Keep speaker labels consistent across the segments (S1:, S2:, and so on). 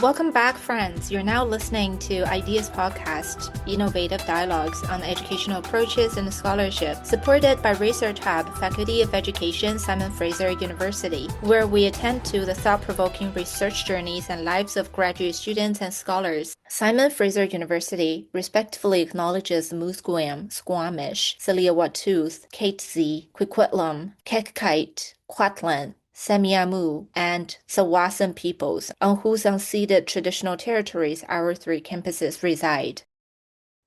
S1: Welcome back, friends. You're now listening to Ideas Podcast, innovative dialogues on educational approaches and scholarship, supported by Research Hub, Faculty of Education, Simon Fraser University, where we attend to the thought-provoking research journeys and lives of graduate students and scholars. Simon Fraser University respectfully acknowledges the Musqueam, Squamish, Tsleil-Waututh, Katzie, Coquitlam, Kekite, Kwatlan, Semiahmoo, and Tsawwassen peoples, on whose unceded traditional territories our three campuses reside.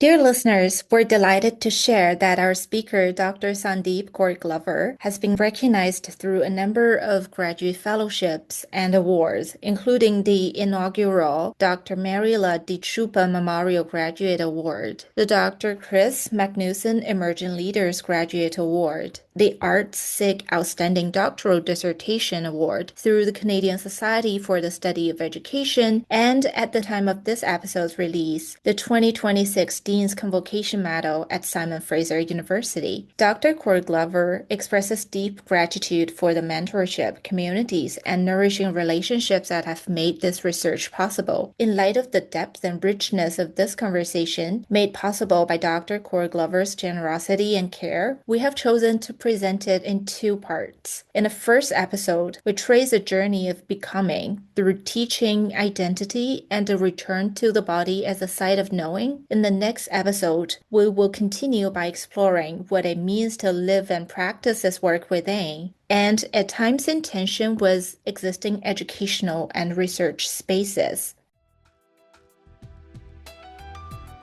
S1: Dear listeners, we're delighted to share that our speaker, Dr. Sandeep Kaur Glover, has been recognized through a number of graduate fellowships and awards, including the inaugural Dr. Mariela Di Chupa Memorial Graduate Award, the Dr. Chris Magnuson Emerging Leaders Graduate Award, the Arts Sikh Outstanding Doctoral Dissertation Award through the Canadian Society for the Study of Education, and at the time of this episode's release, the 2026 Dean's Convocation Medal at Simon Fraser University. Dr. Kaur Glover expresses deep gratitude for the mentorship, communities, and nourishing relationships that have made this research possible. In light of the depth and richness of this conversation, made possible by Dr. Kaur Glover's generosity and care, we have chosen to present it in two parts. In the first episode, we trace the journey of becoming through teaching, identity, and a return to the body as a site of knowing. In the next episode, we will continue by exploring what it means to live and practice this work within, and at times in tension with existing educational and research spaces.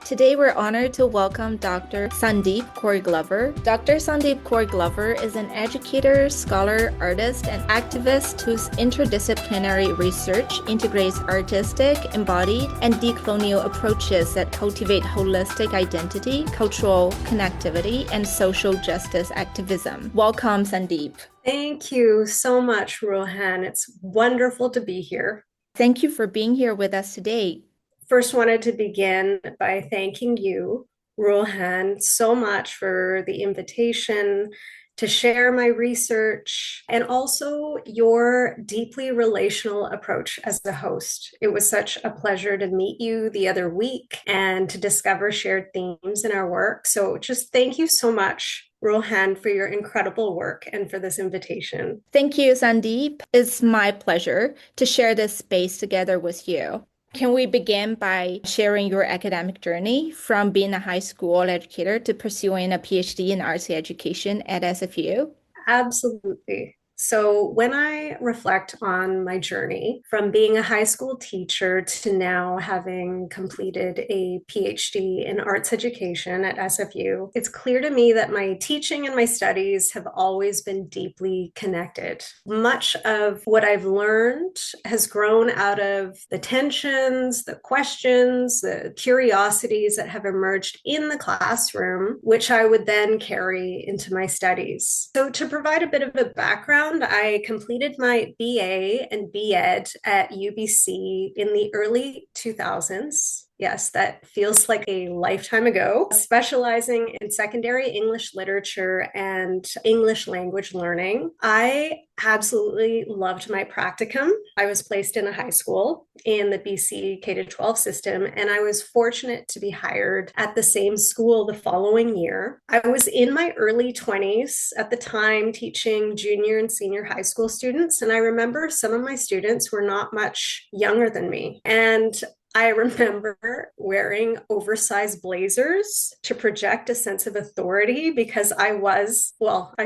S1: Today, we're honored to welcome Dr. Sandeep Kaur Glover. Dr. Sandeep Kaur Glover is an educator, scholar, artist, and activist whose interdisciplinary research integrates artistic, embodied, and decolonial approaches that cultivate holistic identity, cultural connectivity, and social justice activism. Welcome, Sandeep.
S2: Thank you so much, Rohan. It's wonderful to be here.
S1: Thank you for being here with us today.
S2: First, wanted to begin by thanking you, Rohan, so much for the invitation to share my research and also your deeply relational approach as a host. It was such a pleasure to meet you the other week and to discover shared themes in our work. So just thank you so much, Rohan, for your incredible work and for this invitation.
S1: Thank you, Sandeep. It's my pleasure to share this space together with you. Can we begin by sharing your academic journey from being a high school educator to pursuing a PhD in arts education at SFU?
S2: Absolutely. So when I reflect on my journey from being a high school teacher to now having completed a PhD in arts education at SFU, it's clear to me that my teaching and my studies have always been deeply connected. Much of what I've learned has grown out of the tensions, the questions, the curiosities that have emerged in the classroom, which I would then carry into my studies. So to provide a bit of a background, I completed my BA and BEd at UBC in the early 2000s. Yes, that feels like a lifetime ago, specializing in secondary English literature and English language learning. I absolutely loved my practicum. I was placed in a high school in the BC K-12 system, and I was fortunate to be hired at the same school the following year. I was in my early 20s at the time teaching junior and senior high school students, and I remember some of my students were not much younger than me. And I remember wearing oversized blazers to project a sense of authority because I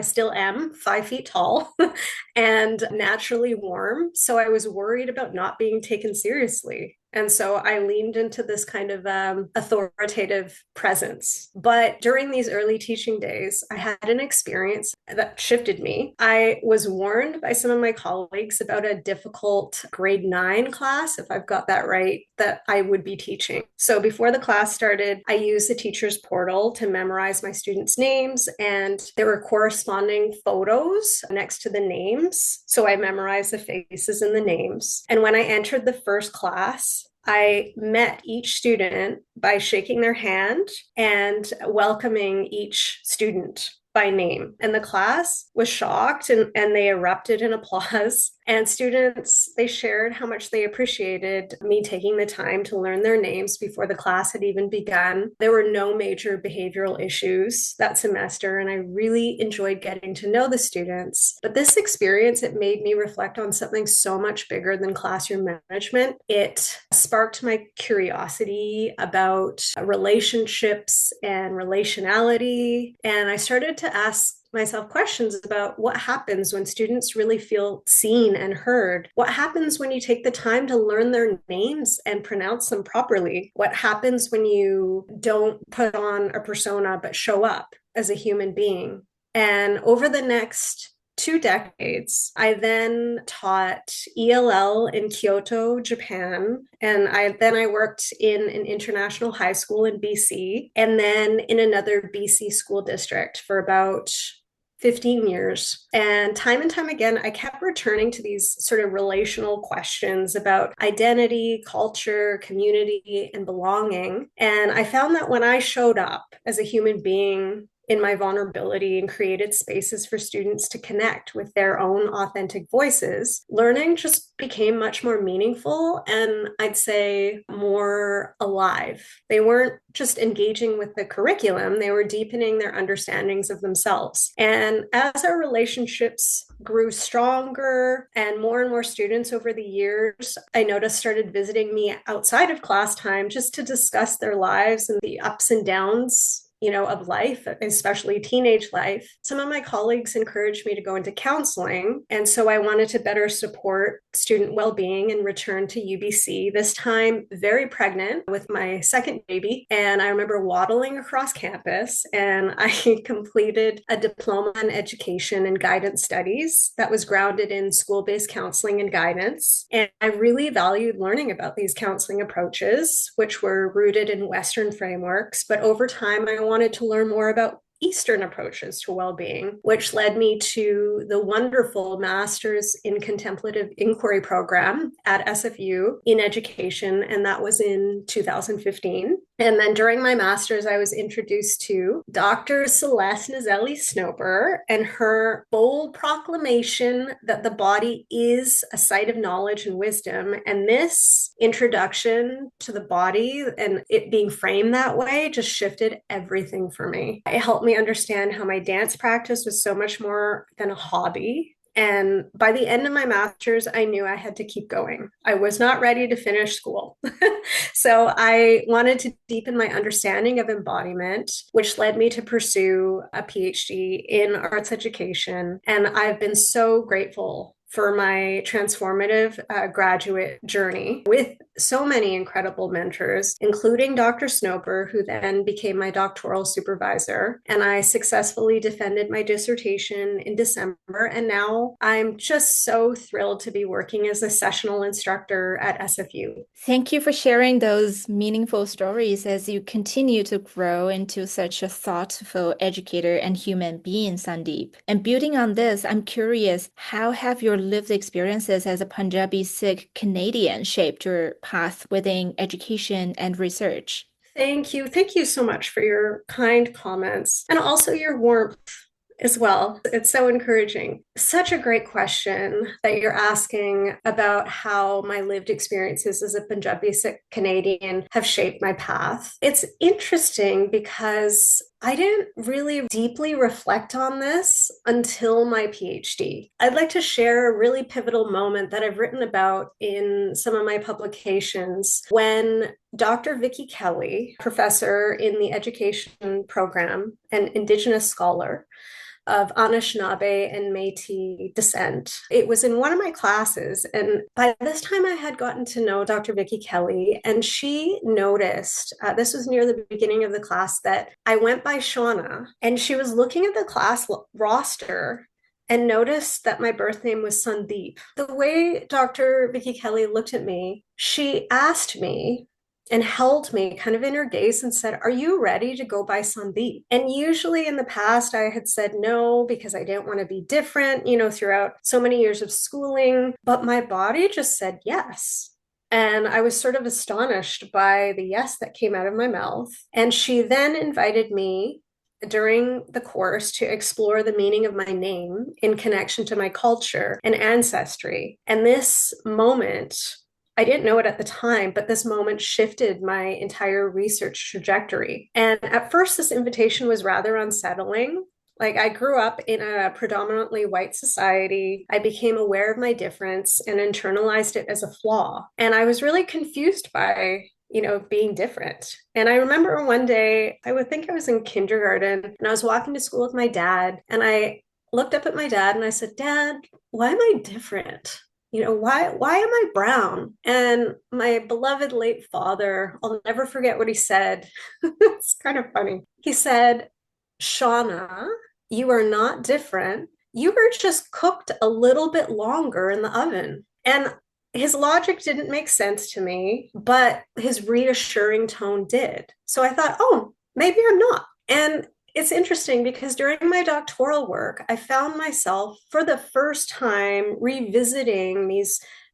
S2: still am 5 feet tall and naturally warm. So I was worried about not being taken seriously. And so I leaned into this kind of authoritative presence. But during these early teaching days, I had an experience that shifted me. I was warned by some of my colleagues about a difficult grade 9 class, if I've got that right, that I would be teaching. So before the class started, I used the teacher's portal to memorize my students' names, and there were corresponding photos next to the names. So I memorized the faces and the names. And when I entered the first class, I met each student by shaking their hand and welcoming each student. by name. And the class was shocked and they erupted in applause. And students, they shared how much they appreciated me taking the time to learn their names before the class had even begun. There were no major behavioral issues that semester, and I really enjoyed getting to know the students. But this experience, it made me reflect on something so much bigger than classroom management. It sparked my curiosity about relationships and relationality. And I started to ask myself questions about what happens when students really feel seen and heard. What happens when you take the time to learn their names and pronounce them properly? What happens when you don't put on a persona but show up as a human being? And over the next 2 decades, I then taught ELL in Kyoto, Japan, and I worked in an international high school in BC, and then in another BC school district for about 15 years. And time again, I kept returning to these sort of relational questions about identity, culture, community, and belonging. And I found that when I showed up as a human being in my vulnerability and created spaces for students to connect with their own authentic voices, learning just became much more meaningful and I'd say more alive. They weren't just engaging with the curriculum, they were deepening their understandings of themselves. And as our relationships grew stronger and more students over the years, I noticed started visiting me outside of class time just to discuss their lives and the ups and downs of life, especially teenage life. Some of my colleagues encouraged me to go into counseling. And so I wanted to better support student well-being and returned to UBC, this time very pregnant with my second baby. And I remember waddling across campus and I completed a diploma in education and guidance studies that was grounded in school-based counseling and guidance. And I really valued learning about these counseling approaches, which were rooted in Western frameworks. But over time, I wanted to learn more about Eastern approaches to well-being, which led me to the wonderful Master's in Contemplative Inquiry program at SFU in education, and that was in 2015. And then during my master's, I was introduced to Dr. Celeste Nazelli Snoper and her bold proclamation that the body is a site of knowledge and wisdom. And this introduction to the body and it being framed that way just shifted everything for me. It helped me understand how my dance practice was so much more than a hobby. And by the end of my master's, I knew I had to keep going. I was not ready to finish school. So I wanted to deepen my understanding of embodiment, which led me to pursue a PhD in arts education. And I've been so grateful for my transformative graduate journey with so many incredible mentors, including Dr. Snoper, who then became my doctoral supervisor. And I successfully defended my dissertation in December. And now I'm just so thrilled to be working as a sessional instructor at SFU.
S1: Thank you for sharing those meaningful stories as you continue to grow into such a thoughtful educator and human being, Sandeep. And building on this, I'm curious, how have your lived experiences as a Punjabi Sikh Canadian shaped your path within education and research?
S2: Thank you. Thank you so much for your kind comments and also your warmth as well. It's so encouraging. Such a great question that you're asking about how my lived experiences as a Punjabi Sikh Canadian have shaped my path. It's interesting because I didn't really deeply reflect on this until my PhD. I'd like to share a really pivotal moment that I've written about in some of my publications when Dr. Vicky Kelly, professor in the education program and Indigenous scholar, of Anishinaabe and Métis descent. It was in one of my classes, and by this time I had gotten to know Dr. Vicky Kelly, and she noticed, this was near the beginning of the class, that I went by Shauna, and she was looking at the class roster and noticed that my birth name was Sandeep. The way Dr. Vicky Kelly looked at me, she asked me, and held me kind of in her gaze and said, "Are you ready to go by Sandeep?" And usually in the past, I had said no because I didn't want to be different, throughout so many years of schooling. But my body just said yes. And I was sort of astonished by the yes that came out of my mouth. And she then invited me during the course to explore the meaning of my name in connection to my culture and ancestry. And this moment, I didn't know it at the time, but this moment shifted my entire research trajectory. And at first, this invitation was rather unsettling. Like, I grew up in a predominantly white society. I became aware of my difference and internalized it as a flaw. And I was really confused by being different. And I remember one day, I would think I was in kindergarten, and I was walking to school with my dad, and I looked up at my dad and I said, Dad, why am I different? Why am I brown? And my beloved late father, I'll never forget what he said. It's kind of funny. He said, Shauna, you are not different. You were just cooked a little bit longer in the oven. And his logic didn't make sense to me, but his reassuring tone did. So I thought, oh, maybe I'm not. And it's interesting because during my doctoral work, I found myself for the first time revisiting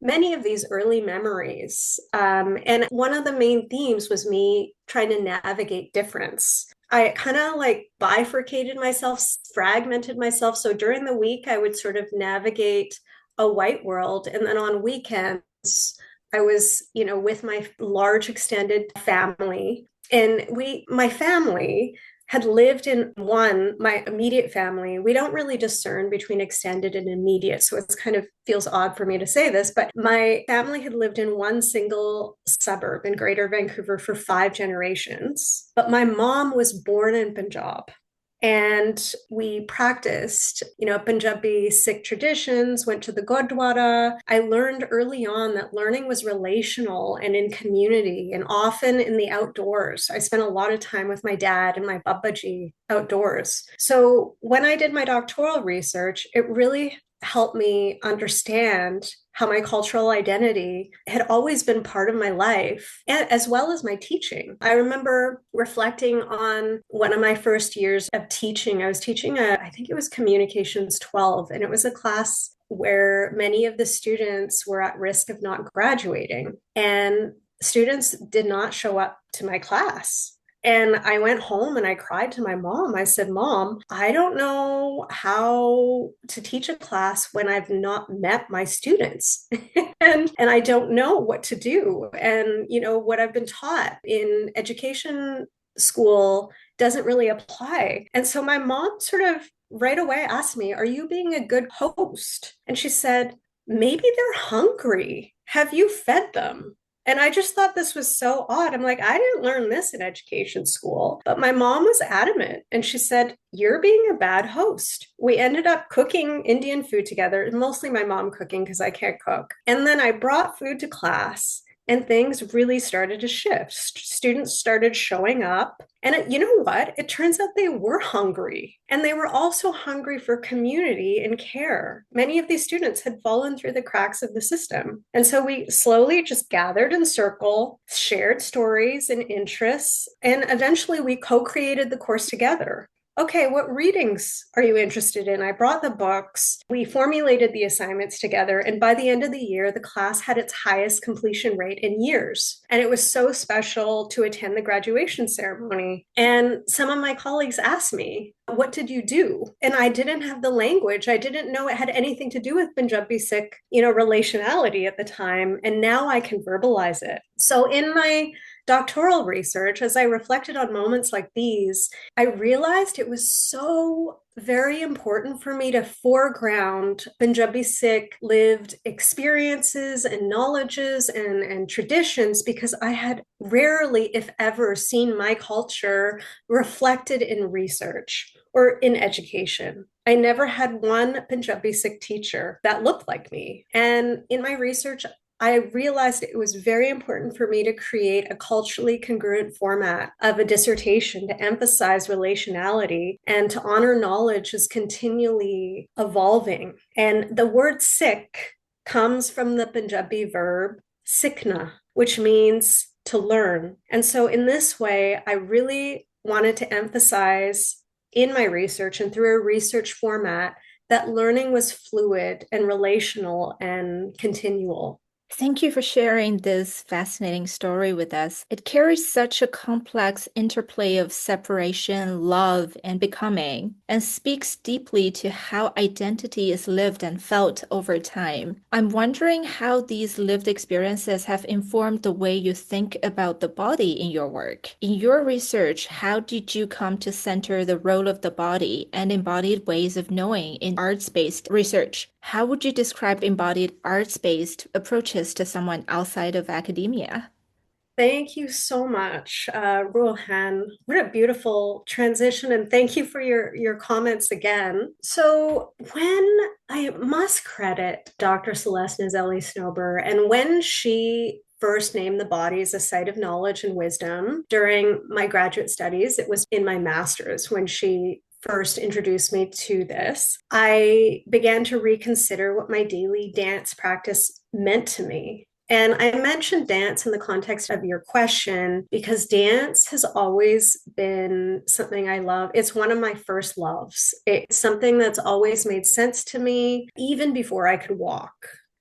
S2: many of these early memories. And one of the main themes was me trying to navigate difference. I kind of like bifurcated myself, fragmented myself. So during the week, I would sort of navigate a white world. And then on weekends, I was, with my large extended family. And my family had lived in my immediate family. We don't really discern between extended and immediate. So it's kind of feels odd for me to say this, but my family had lived in one single suburb in Greater Vancouver for 5 generations. But my mom was born in Punjab. And we practiced, Punjabi Sikh traditions, went to the Gurdwara. I learned early on that learning was relational and in community and often in the outdoors. I spent a lot of time with my dad and my Babaji outdoors. So when I did my doctoral research, it really helped me understand how my cultural identity had always been part of my life, and as well as my teaching. I remember reflecting on one of my first years of teaching. I was teaching I think it was Communications 12, and it was a class where many of the students were at risk of not graduating. And students did not show up to my class. And I went home and I cried to my mom. I said, Mom, I don't know how to teach a class when I've not met my students. and I don't know what to do. And, what I've been taught in education school doesn't really apply. And so my mom sort of right away asked me, Are you being a good host? And she said, Maybe they're hungry. Have you fed them? And I just thought this was so odd. I'm like, I didn't learn this in education school. But my mom was adamant. And she said, You're being a bad host. We ended up cooking Indian food together, mostly my mom cooking because I can't cook. And then I brought food to class. And things really started to shift. Students started showing up. And you know what? It turns out they were hungry. And they were also hungry for community and care. Many of these students had fallen through the cracks of the system. And so we slowly just gathered in circle, shared stories and interests, and eventually we co-created the course together. Okay, what readings are you interested in? I brought the books. We formulated the assignments together. And by the end of the year, the class had its highest completion rate in years. And it was so special to attend the graduation ceremony. And some of my colleagues asked me, What did you do? And I didn't have the language. I didn't know it had anything to do with Punjabi Sikh, relationality at the time. And now I can verbalize it. So in my doctoral research, as I reflected on moments like these, I realized it was so very important for me to foreground Punjabi Sikh lived experiences and knowledges and traditions because I had rarely, if ever, seen my culture reflected in research or in education. I never had one Punjabi Sikh teacher that looked like me. And in my research, I realized it was very important for me to create a culturally congruent format of a dissertation to emphasize relationality and to honor knowledge as continually evolving. And the word Sikh comes from the Punjabi verb sikhna, which means to learn. And so in this way, I really wanted to emphasize in my research and through a research format that learning was fluid and relational and continual.
S1: Thank you for sharing this fascinating story with us. It carries such a complex interplay of separation, love, and becoming, and speaks deeply to how identity is lived and felt over time. I'm wondering how these lived experiences have informed the way you think about the body in your work. In your research, how did you come to center the role of the body and embodied ways of knowing in arts-based research? How would you describe embodied arts-based approaches to someone outside of academia?
S2: Thank you so much, Ruhan. What a beautiful transition, and thank you for your comments again. So, when I must credit Dr. Celeste Nazelli Snowber, and when she first named the body as a site of knowledge and wisdom during my graduate studies, it was in my master's when she first introduced me to this, I began to reconsider what my daily dance practice meant to me. And I mentioned dance in the context of your question because dance has always been something I love. It's one of my first loves. It's something that's always made sense to me, even before I could walk.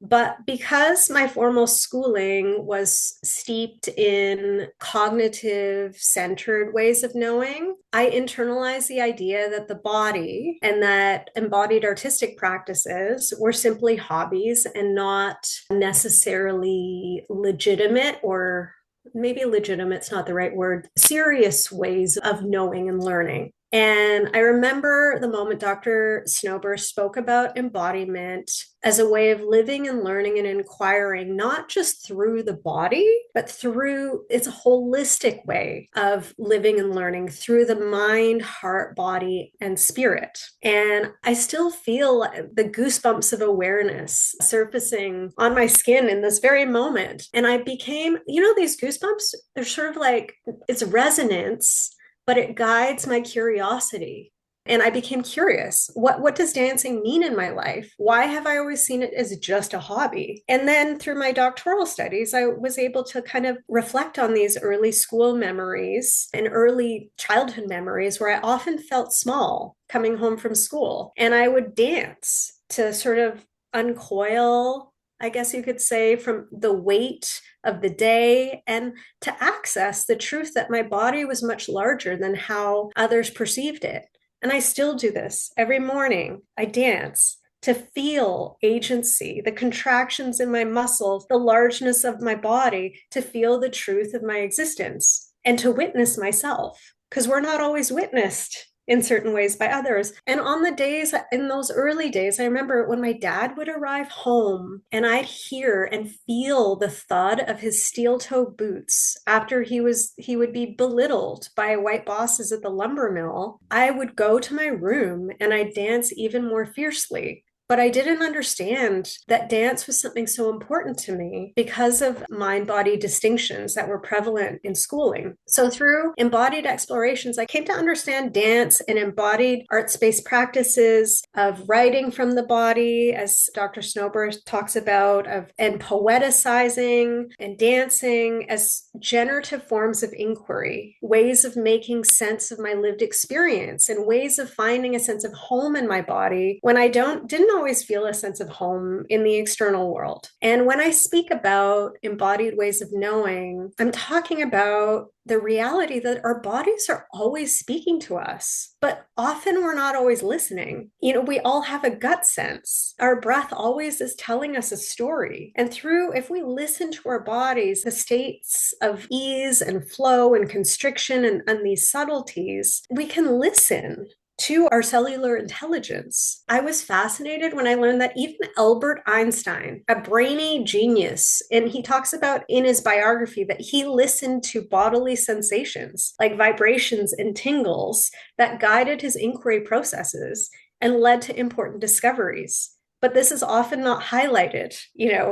S2: But because my formal schooling was steeped in cognitive centered ways of knowing, I internalized the idea that the body and that embodied artistic practices were simply hobbies and not necessarily legitimate, or maybe legitimate's not the right word, serious ways of knowing and learning. And I remember the moment Dr. Snowber spoke about embodiment as a way of living and learning and inquiring, not just through the body, but through it's a holistic way of living and learning through the mind, heart, body, and spirit. And I still feel the goosebumps of awareness surfacing on my skin in this very moment. And I became, these goosebumps, they're sort of like it's resonance, but it guides my curiosity. And I became curious. What does dancing mean in my life? Why have I always seen it as just a hobby? And then through my doctoral studies, I was able to kind of reflect on these early school memories and early childhood memories where I often felt small coming home from school. And I would dance to sort of uncoil, I guess you could say, from the weight of the day and to access the truth that my body was much larger than how others perceived it. And I still do this every morning. I dance to feel agency, the contractions in my muscles, the largeness of my body, to feel the truth of my existence and to witness myself, because we're not always witnessed in certain ways by others. And on the days, in those early days, I remember when my dad would arrive home and I'd hear and feel the thud of his steel toe boots after he would be belittled by white bosses at the lumber mill. I would go to my room and I'd dance even more fiercely. But I didn't understand that dance was something so important to me because of mind body distinctions that were prevalent in schooling. So, through embodied explorations, I came to understand dance and embodied art space practices of writing from the body, as Dr. Snowber talks about, and poeticizing and dancing as generative forms of inquiry, ways of making sense of my lived experience, and ways of finding a sense of home in my body when I didn't always feel a sense of home in the external world. And when I speak about embodied ways of knowing, I'm talking about the reality that our bodies are always speaking to us, but often we're not always listening. We all have a gut sense. Our breath always is telling us a story. And if we listen to our bodies, the states of ease and flow and constriction and these subtleties, we can listen to our cellular intelligence. I was fascinated when I learned that even Albert Einstein, a brainy genius, and he talks about in his biography that he listened to bodily sensations like vibrations and tingles that guided his inquiry processes and led to important discoveries. But this is often not highlighted,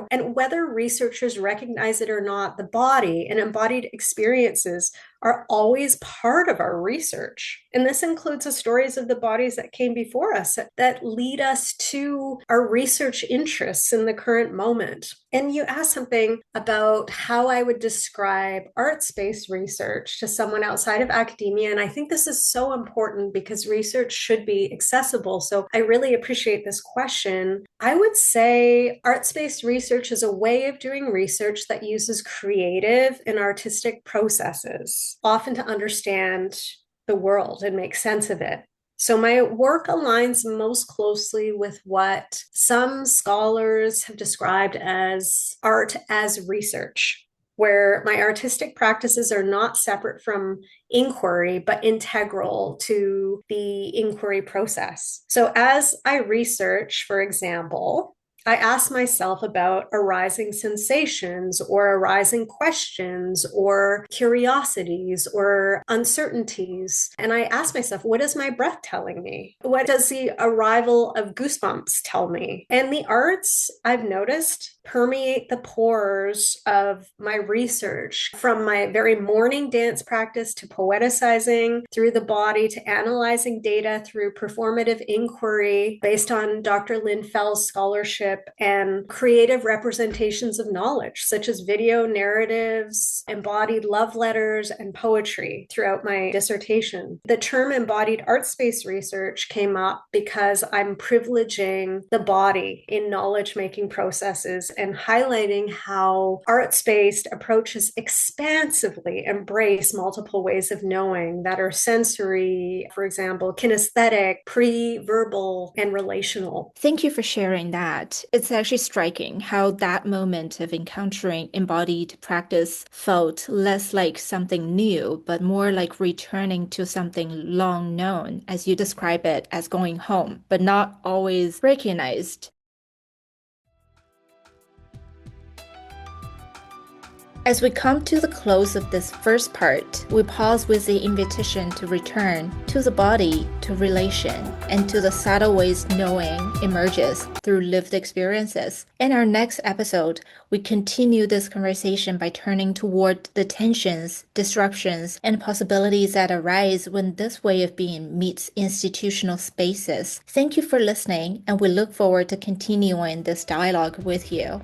S2: and whether researchers recognize it or not, the body and embodied experiences are always part of our research. And this includes the stories of the bodies that came before us that lead us to our research interests in the current moment. And you asked something about how I would describe arts-based research to someone outside of academia. And I think this is so important because research should be accessible. So I really appreciate this question. I would say arts-based research is a way of doing research that uses creative and artistic processes, often to understand the world and make sense of it. So my work aligns most closely with what some scholars have described as art as research, where my artistic practices are not separate from inquiry, but integral to the inquiry process. So as I research, for example, I ask myself about arising sensations or arising questions or curiosities or uncertainties. And I ask myself, what is my breath telling me? What does the arrival of goosebumps tell me? And the arts, I've noticed, permeate the pores of my research, from my very morning dance practice to poeticizing through the body to analyzing data through performative inquiry based on Dr. Lynn Fell's scholarship and creative representations of knowledge, such as video narratives, embodied love letters, and poetry throughout my dissertation. The term embodied art-based research came up because I'm privileging the body in knowledge-making processes and highlighting how arts-based approaches expansively embrace multiple ways of knowing that are sensory, for example, kinesthetic, pre-verbal, and relational.
S1: Thank you for sharing that. It's actually striking how that moment of encountering embodied practice felt less like something new, but more like returning to something long known, as you describe it as going home, but not always recognized. As we come to the close of this first part, we pause with the invitation to return to the body, to relation, and to the subtle ways knowing emerges through lived experiences. In our next episode, we continue this conversation by turning toward the tensions, disruptions, and possibilities that arise when this way of being meets institutional spaces. Thank you for listening, and we look forward to continuing this dialogue with you.